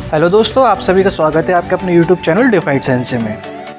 Hello दोस्तों, आप सभी का स्वागत है आपके अपने यूट्यूब चैनल डिफाइड सेंस में।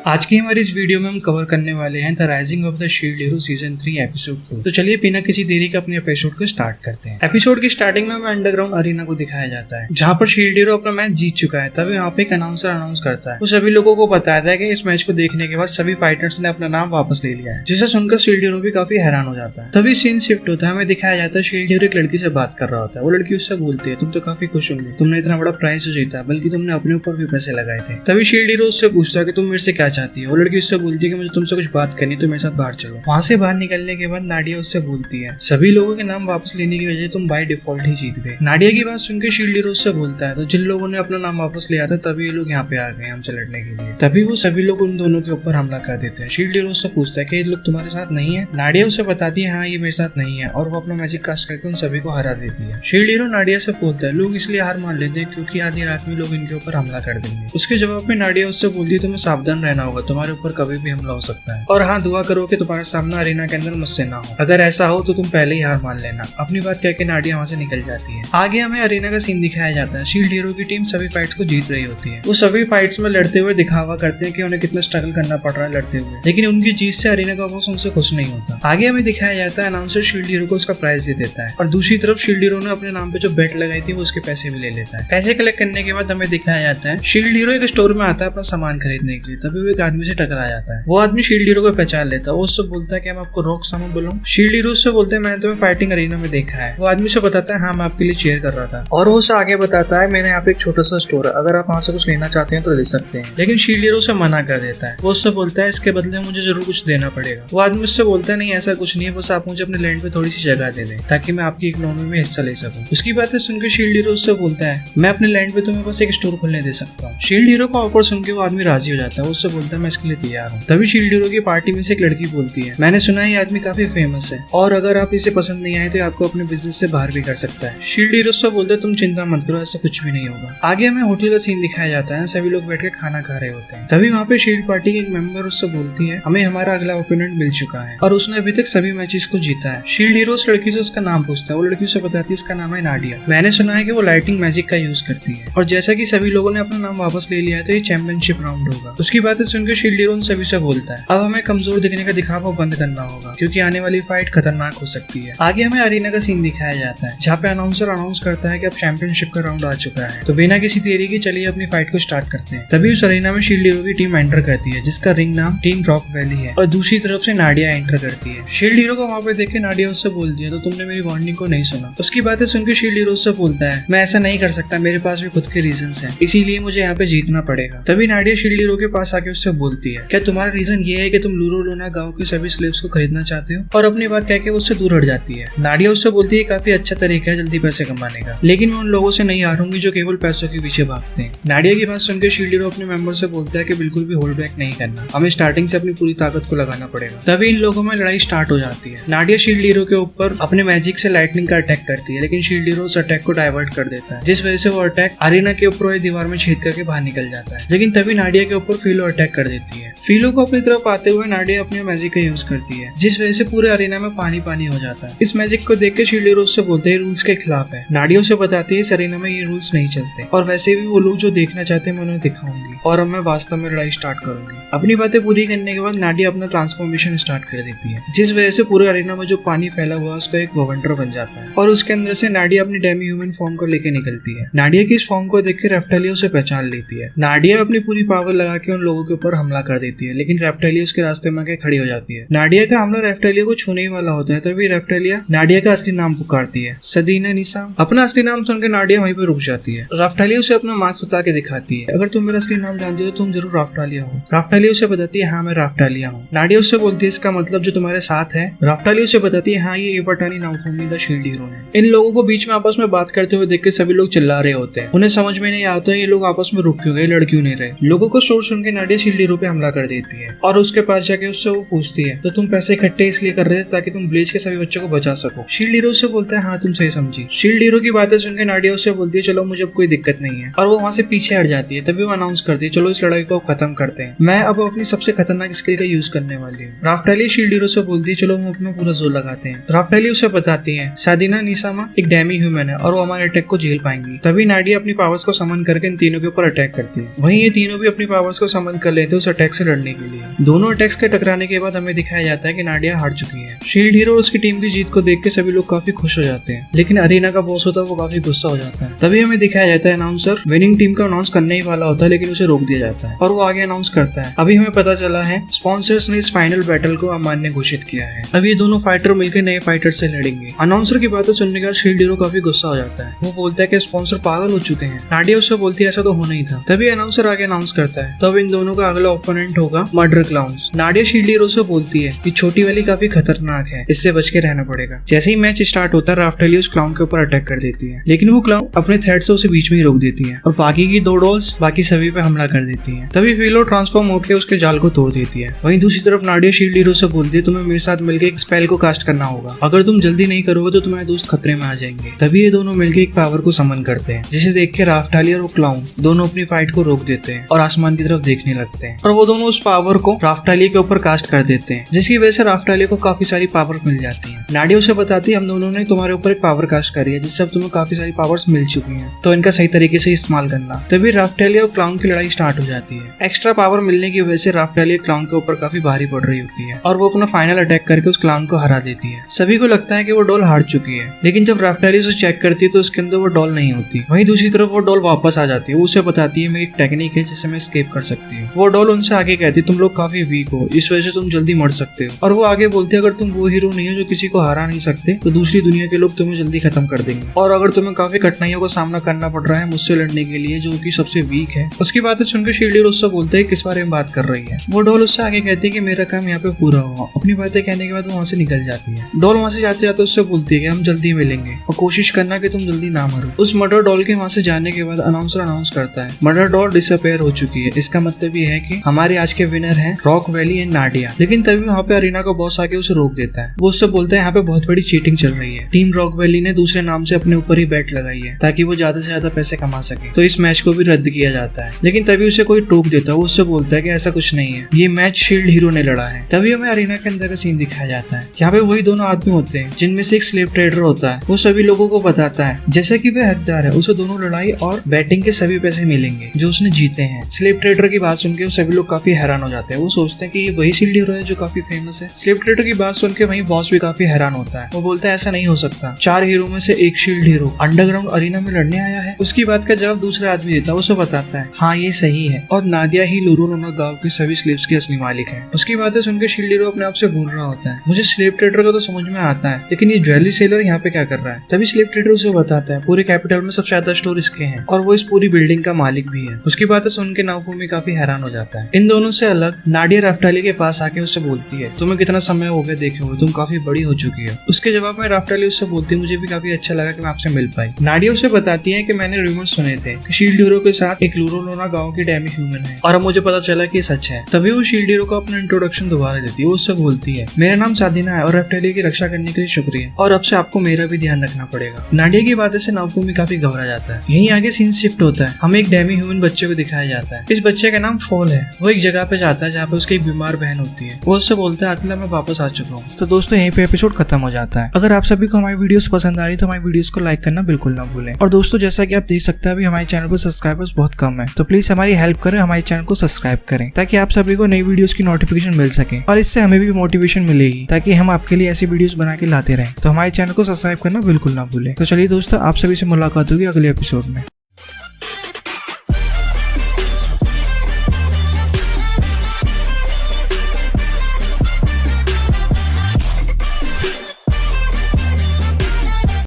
आज की हमारी इस वीडियो में हम कवर करने वाले हैं the rising of the shield hero season 3 episode 2। तो चलिए बिना किसी देरी के अपने एपिसोड को स्टार्ट करते हैं। एपिसोड की स्टार्टिंग में हमें अंडरग्राउंड अरीना को दिखाया जाता है, जहाँ पर शील्ड हीरो अपना मैच जीत चुका है। तभी वहाँ पे एक अनाउंसर अनाउंस करता है, वो सभी लोगों को बताता है कि इस मैच को देखने के बाद सभी फाइटर्स ने अपना नाम वापस ले लिया है, जिसे सुनकर शील्ड हीरो भी काफी हैरान हो जाता है। तभी सीन शिफ्ट होता है, हमें दिखाया जाता है शील्ड हीरो एक लड़की से बात कर रहा होता है। वो लड़की उससे बोलती है, तुम तो काफी खुश होंगे, तुमने इतना बड़ा प्राइज जीता, बल्कि तुमने अपने ऊपर भी पैसे लगाए थे। तभी शील्ड हीरो उससे पूछता है कि तुम मेरे से क्या चाहती है। वो लड़की उससे बोलती है कि मुझे तुमसे कुछ बात करनी, तो मेरे साथ बाहर चलो। वहाँ से बाहर निकलने के बाद नाडिया उससे बोलती है, सभी लोगों के नाम वापस लेने की वजह से तुम बाय डिफॉल्ट ही जीत गए। नाडिया की बात सुनकर शील्ड हीरो उससे बोलता है, तो जिन लोगों ने अपना नाम वापस लिया था तभी ये लोग यहाँ पे आ गए हमसे लड़ने के लिए। तभी वो सभी लोग उन दोनों के ऊपर हमला कर देते हैं। शील्ड हीरो उससे पूछता है कि ये लोग तुम्हारे साथ नहीं है। नाडिया उसे बताती है, हाँ ये मेरे साथ नहीं है, और वो अपना मैजिक कास्ट करके उन सभी को हरा देती है। शील्ड हीरो नाडिया से बोलता है, लोग इसलिए हार मान लेते हैं क्योंकि आधी रात में लोग इनके ऊपर हमला कर देंगे। उसके जवाब में नाडिया उससे बोलती है, तुम्हें सावधान रहना होगा, तुम्हारे ऊपर कभी भी हमला हो सकता है, और हाँ दुआ करो कि तुम्हारा सामना अरीना के अंदर मुझसे ना हो। अगर ऐसा हो तो तुम पहले ही हार मान लेना। अपनी बात कहकर नाडिया वहाँ से निकल जाती है। आगे हमें अरीना का सीन दिखाया जाता है। शील्ड हीरो की टीम सभी फाइट्स को जीत रही होती है। वो सभी फाइट्स में लड़ते हुए दिखावा करते हैं कि उन्हें कितना स्ट्रगल करना पड़ रहा है लड़ते हुए, लेकिन उनकी जीत से अरीना का बॉस उनसे खुश नहीं होता। आगे हमें दिखाया जाता है, अनाउंसर शील्ड हीरो को उसका प्राइज दे देता है, और दूसरी तरफ शील्ड हीरो ने अपने नाम पे जो बेट लगाई थी वो उसके पैसे भी ले लेता है। पैसे कलेक्ट करने के बाद हमें दिखाया जाता है, शील्ड हीरो एक स्टोर में आता है अपना सामान खरीदने के लिए। तभी वो एक आदमी से टकरा जाता है। वो आदमी शील्ड हीरो को पहचान लेता है। वो उससे बोलता है कि मैं आपको रॉक सामान बोलूं। शील्ड हीरो उससे बोलते हैं, मैंने तुम्हें फाइटिंग अरीना में देखा है। वो आदमी से बताता है, हाँ मैं आपके लिए चेयर कर रहा था। और वो उसे आगे बताता है, मैंने यहाँ पे एक छोटा सा स्टोर है, अगर आप वहाँ से कुछ लेना चाहते हैं तो ले सकते हैं। लेकिन शील्ड हीरो उसे मना कर देता है। वो उससे बोलता है, इसके बदले मुझे जरूर कुछ देना पड़ेगा। वो आदमी उससे बोलता है, नहीं ऐसा कुछ नहीं है, बस आप मुझे अपने लैंड पे थोड़ी सी जगह दे दें ताकि मैं आपकी इकोनॉमी में हिस्सा ले सकूं। उसकी बातें सुनकर शील्ड हीरो उससे बोलता है, मैं अपने लैंड पे तुम्हें बस एक स्टोर खोलने दे सकता हूँ। शील्ड हीरो का ऑफर सुनकर वो आदमी राजी हो जाता है। वो उससे बोलता है, मैं इसके लिए तैयार हूँ। तभी शील्ड हीरो की पार्टी में से एक लड़की बोलती है, मैंने सुना है ये आदमी काफी फेमस है, और अगर आप इसे पसंद नहीं आए तो आपको अपने बिजनेस से बाहर भी कर सकता है। शील्ड हीरो से बोलते हैं, तुम चिंता मत करो, ऐसा कुछ भी नहीं होगा। आगे हमें होटल का सीन दिखाया जाता है। सभी लोग बैठ के खाना खा रहे होते हैं। तभी वहाँ पे शील्ड पार्टी की एक मेंबर उससे बोलती है, हमें हमारा अगला ओपोनेंट मिल चुका है और उसने अभी तक सभी मैचेस को जीता है। शील्ड हीरो उस लड़की से उसका नाम पूछता है। वो लड़की उसे बताती है, इसका नाम है नाडिया। मैंने सुना है कि वो लाइटिंग मैजिक का यूज करती है, और जैसा कि सभी लोगों ने अपना नाम वापस ले लिया है तो ये चैंपियनशिप राउंड होगा। उसकी बातें सुनकर शील्ड हीरो उन सभी से बोलता है, अब हमें कमजोर दिखने का दिखावा बंद करना होगा क्योंकि आने वाली फाइट खतरनाक हो सकती है। आगे हमें अरीना का सीन दिखाया जाता है, जहाँ पे अनाउंसर अनाउंस करता है कि अब चैंपियनशिप का राउंड आ चुका है। तो बिना किसी देरी के चलिए अपनी फाइट को स्टार्ट करते हैं। तभी उस अरीना में शील्ड हीरो की टीम एंटर करती है, जिसका रिंग नाम टीम रॉक वैली है, और दूसरी तरफ से नाडिया एंटर करती है। शील्ड हीरो को वहाँ पे देखे नाडिया उससे बोलती है, तो तुमने मेरी वार्निंग को नहीं सुना। उसकी बातें सुनकर शील्ड हीरो उससे बोलता है, मैं ऐसा नहीं कर सकता, मेरे पास भी खुद के रीजंस हैं, इसीलिए मुझे यहाँ पे जीतना पड़ेगा। तभी नाडिया शील्ड हीरो के पास आके उससे बोलती है, क्या तुम्हारा रीजन ये है कि तुम लूरो लोना गाँव के सभी स्लेव्स को खरीदना चाहते हो? और अपनी बात कह के उससे दूर हट जाती है। नाडिया उससे बोलती है, काफी अच्छा तरीका है जल्दी पैसे कमाने का, लेकिन मैं उन लोगों से नहीं हारूंगी जो केवल पैसों के पीछे भागते हैं। नाडिया की बात सुनकर शील्ड हीरो अपने मेंबर से बोलता है कि बिल्कुल भी होल्ड बैक नहीं करना, हमें स्टार्टिंग से अपनी पूरी ताकत को लगाना पड़ेगा। तभी इन लोगों में लड़ाई स्टार्ट हो जाती है। नाडिया शील्ड हीरो के ऊपर अपने मैजिक से लाइटनिंग का अटैक करती है, लेकिन शील्ड हीरो उस अटैक को डाइवर्ट कर देता है, जिस वजह से वो अटैक अरीना के ऊपर दीवार में छेद करके बाहर निकल जाता है। लेकिन तभी नाडिया के ऊपर फीलो अटैक कर देती है। फीलो को अपनी तरफ आते हुए नाडिया अपने मैजिक का यूज करती है, जिस वजह से पूरे अरीना में पानी पानी हो जाता है। इस मैजिक को देख के शील्ड हीरो उससे बोलते हैं, रूल्स के खिलाफ है। नाडिया उसे बताती है, इस अरीना में ये रूल्स नहीं चलते, और वैसे भी वो लोग जो देखना चाहते हैं मैं उन्हें दिखाऊंगी, और अब मैं वास्तव में लड़ाई स्टार्ट करूंगी। अपनी बातें पूरी करने के बाद नाडिया अपना ट्रांसफॉर्मेशन स्टार्ट कर देती है, जिस वजह से पूरे अरीना में जो पानी फैला हुआ उसका एक वंडर बन जाता है, और उसके अंदर से नाडिया अपनी डेमी ह्यूमन फॉर्म को लेकर निकलती है। नाडिया की इस फॉर्म को देख के रेप्टालिया उसे पहचान लेती है। नाडिया अपनी पूरी पावर लगा के उन लोगों के ऊपर हमला कर देती है, लेकिन रेप्टालिया उसके रास्ते में आके खड़ी हो जाती है। नाडिया का हमला रेप्टालिया को छूने ही वाला होता है, तभी रेप्टालिया नाडिया का असली नाम पुकारती है, सदीना निसा। अपना असली नाम सुनकर नाडिया वहीं पर रुक जाती है। रेप्टालिया उसे अपना मास्क उतार के दिखाती है, अगर तुम मेरा असली नाम जानते हो तो तुम जरूर राफ्टालिया हो। राफ्टालिया उसे बताती है, हाँ मैं राफ्टालिया हूँ। नाडिया उससे बोलती है, इसका मतलब जो तुम्हारे साथ है? राफ्टालिया उसे बताती है, हाँ ये इवाटानी नाओफुमी द शील्ड हीरो है। इन लोगों को बीच में आपस में बात करते हुए देख के सभी लोग चिल्ला रहे होते हैं। उन्हें समझ में नहीं आता ये लोग आपस में रुक क्यों गए, लड़ क्यों नहीं रहे। लोगों को शोर सुन के नाडिया शील्ड हीरो पे हमला कर देती है और उसके पास जाके उससे वो पूछती है तो तुम पैसे इकट्ठे इसलिए कर रहे थे ताकि तुम ब्लीच के सभी बच्चों को बचा सको। शील्ड हीरो से बोलता है हाँ तुम सही समझी। शील्ड हीरो की बातें सुनकर नाडिया उससे बोलती है चलो मुझे अब कोई दिक्कत नहीं है, और वो वहाँ से पीछे हट जाती है। तभी वो अनाउंस करती है चलो इस लड़ाई को खत्म करते हैं, मैं अब अपनी सबसे खतरनाक स्किल का यूज करने वाली हूँ। राफ्टाली शील्ड हीरो से बोलती है चलो हम अपना पूरा जोर लगाते हैं। राफ्टाली उसे बताती है सादिना निसामा एक डेमी ह्यूमन है और वो हमारे अटैक को झेल पाएंगी। तभी नाडिया अपनी पावर्स को समन करके इन तीनों के ऊपर अटैक करती है। वहीं ये तीनों भी अपनी पावर्स को समन कर लेते हैं उस अटैक से लड़ने के लिए। दोनों अटैक्स के टकराने के बाद हमें दिखाया जाता है कि नाडिया हार चुकी है। शील्ड हीरो और उसकी टीम की जीत को देख के सभी लोग काफी खुश हो जाते हैं, लेकिन अरीना का बॉस होता है वो काफी गुस्सा हो जाता है। तभी हमें दिखाया जाता है अनाउंसर विनिंग टीम को अनाउंस करने ही वाला होता है, लेकिन उसे रोक दिया जाता है और वो आगे अनाउंस करता है अभी हमें पता चला है स्पॉन्सर्स ने इस फाइनल बैटल को अमान्य घोषित किया है। अब ये दोनों फाइटर मिलकर नए फाइटर से लड़ेंगे। अनाउंसर की बातें सुनने के बाद शील्ड हीरो काफी गुस्सा हो जाता है। वो बोलता है कि स्पॉन्सर पागल हो चुके हैं। नाडिया उससे बोलती है ऐसा तो होना ही था। तभी अनाउंसर आगे अनाउंस करता है तब इन दोनों का अगला ओपोनेंट होगा murder clowns. Nadia shield hero से बोलती है कि छोटी वाली काफी खतरनाक है, इससे बच के रहना पड़ेगा। जैसे ही मैच स्टार्ट होता है राफ्टाली उस क्लाउन के ऊपर अटैक कर देती है, लेकिन वो क्लाउन अपने थ्रेड से उसे बीच में ही रोक देती है और बाकी की दो डॉल्स बाकी सभी पे हमला कर देती है। तभी फिलो ट्रांसफॉर्म होकर उसके जाल को तोड़ देती है। वहीं दूसरी तरफ नाडिया शील्ड हीरो से बोलती है तुम्हें मेरे साथ मिलकर एक स्पेल को कास्ट करना होगा, अगर तुम जल्दी नहीं करोगे तो तुम्हारे दोस्त खतरे में आ जाएंगे। तभी ये दोनों मिलकर एक पावर को समन करते हैं, जिसे देख के राफ्टाली और वो क्लाउन दोनों अपनी फाइट को रोक देते हैं और आसमान की तरफ देखने लगते हैं और वो दोनों उस पावर को राफ्टाली के ऊपर कास्ट कर देते हैं, जिसकी वजह से राफ्टाली को काफी सारी पावर मिल जाती है। नाडिया उसे बताती है हम दोनों ने तुम्हारे ऊपर एक पावर कास्ट करी है जिससे अब तुम्हें काफी सारी पावर्स मिल चुकी हैं, तो इनका सही तरीके से इस्तेमाल करना। तभी राफ्टाली और क्लाउन की लड़ाई स्टार्ट हो जाती है। एक्स्ट्रा पावर मिलने की वजह से राफ्टाली क्लाउन के ऊपर काफी भारी पड़ रही होती है और वो अपना फाइनल अटैक करके उस क्लाउन को हरा देती है। सभी को लगता है कि वो डॉल हार चुकी है, लेकिन जब राफ्टाली उसे चेक करती है तो उसके अंदर वो डॉल नहीं होती। वहीं दूसरी तरफ वो डॉल वापस आ जाती है। वो उसे बताती है मेरी एक टेक्निक है जिससे मैं एस्केप कर सकती हूँ। वो डॉल उनसे आगे कहती है तुम लोग काफी वीक हो, इस वजह से तुम जल्दी मर सकते हो। और वो आगे बोलती है अगर तुम वो हीरो नहीं हो जो किसी को हरा नहीं सकते तो दूसरी दुनिया के लोग तुम्हें जल्दी खत्म कर देंगे, और अगर तुम्हें काफी कठिनाइयों का सामना करना पड़ रहा है मुझसे लड़ने के लिए जो कि सबसे वीक है। उसकी बातें सुनकर शील्ड हीरो उससे बोलते है किस बारे में बात कर रही है। वो डॉल उससे आगे कहती है कि मेरा काम यहाँ पे पूरा हुआ। अपनी बातें कहने के बाद वो वहाँ से निकल जाती है। डॉल वहाँ से जाते जाते उससे बोलती है कि हम जल्दी मिलेंगे और कोशिश करना कि तुम जल्दी ना मरो। उस मर्डर डॉल के वहाँ से जाने के बाद अनाउंसर अनाउंस करता है मर्डर डॉल डिसअपेयर हो चुकी है। इसका मतलब ये है कि हमारे आज के विनर हैं रॉक वैली एंड नाडिया। लेकिन तभी वहाँ पे अरीना का बॉस आके उसे रोक देता है। वो उससे बोलता है यहाँ पे बहुत बड़ी चीटिंग चल रही है। टीम रॉक वैली ने दूसरे नाम से अपने ऊपर ही बैट लगाई है ताकि वो ज्यादा से ज्यादा पैसे कमा सके, तो इस मैच को भी रद्द किया जाता है। लेकिन तभी उसे कोई टोक देता है। वो उससे बोलता है कि ऐसा कुछ नहीं है, ये मैच शील्ड हीरो ने लड़ा है। तभी हमें अरीना के अंदर का सीन दिखाया जाता है। यहाँ पे वही दोनों आदमी होते हैं जिनमें से एक स्लेव ट्रेडर होता है। वो सभी लोगों को बताता है जैसा कि वह हकदार है उसे दोनों लड़ाई और बैटिंग के सभी पैसे मिलेंगे जो उसने जीते हैं। स्लेव ट्रेडर की बात सुनकर सभी लोग काफी हैरान हो जाते हैं। वो सोचते हैं कि ये वही शील्ड हीरो है जो काफी फेमस है। स्लेव ट्रेडर की बात सुनकर वही बॉस भी काफी हैरान होता है। वो बोलता है ऐसा नहीं हो सकता, 4 हीरो में से एक शील्ड हीरो अंडरग्राउंड अरीना में लड़ने आया है। उसकी बात का जवाब दूसरा आदमी देता है। उसे बताता है हाँ ये सही है और नादिया ही लूरोनोना गांव के सभी स्लेव्स की असली मालिक है। उसकी बातें सुनकर शील्ड हीरो अपने आप से बोल रहा होता है मुझे स्लेव ट्रेडर का तो समझ में आता है, लेकिन ये ज्वेलरी सेलर यहाँ पे क्या कर रहा है। तभी स्लेव ट्रेडर उसे बताता है पूरे कैपिटल में सबसे ज्यादा स्टोर इसके हैं और वो इस पूरी बिल्डिंग का मालिक भी है। उसकी बातें सुन के नाफूमी काफी हैरान हो जाता है। इन दोनों से अलग नाडिया राफ्टाली के पास आके उससे बोलती है तुम्हें कितना समय हो गया देखे हुए, तुम काफी बड़ी हो चुकी हो। उसके जवाब में राफ्टाली उससे बोलती है मुझे भी काफी अच्छा लगा कि मैं आपसे मिल पाई। नाडिया उसे बताती है कि मैंने रूमर्स सुने थे कि शील्ड हीरो के साथ एक लूरोनोना गांव की डेमी ह्यूमन है और अब मुझे पता चला कि सच है। तभी वो शील्ड हीरो को अपना इंट्रोडक्शन दोबारा देती है। वो उससे बोलती है मेरा नाम सादिना है और राफ्टाली की रक्षा करने के लिए शुक्रिया, और अब से आपको मेरा भी ध्यान रखना पड़ेगा। नाडिया की बातें से नाफूमी काफी घबरा जाता है। यहीं आगे सीन शिफ्ट होता है। हमें एक डेमी ह्यूमन बच्चे को दिखाया जाता है। इस बच्चे का नाम फॉल है। वो एक जगह पे जाता है जहाँ पे उसकी एक बीमार बहन होती है। वो उससे बोलता है अतला मैं वापस आ चुका हूँ। तो दोस्तों यहीं पे एपिसोड खत्म हो जाता है। अगर आप सभी को हमारी वीडियोस पसंद आ रही तो हमारी वीडियोस को लाइक करना बिल्कुल ना भूलें। और दोस्तों जैसा कि आप देख सकते हैं अभी हमारे चैनल पर सब्सक्राइबर्स बहुत कम है, तो प्लीज हमारी हेल्प करें, हमारे चैनल को सब्सक्राइब करें ताकि आप सभी को नई वीडियोस की नोटिफिकेशन मिल सके और इससे हमें भी मोटिवेशन मिलेगी ताकि हम आपके लिए ऐसी वीडियोस बना के लाते रहें। तो हमारे चैनल को सब्सक्राइब करना बिल्कुल ना भूलें। तो चलिए दोस्तों आप सभी से मुलाकात होगी अगले एपिसोड में।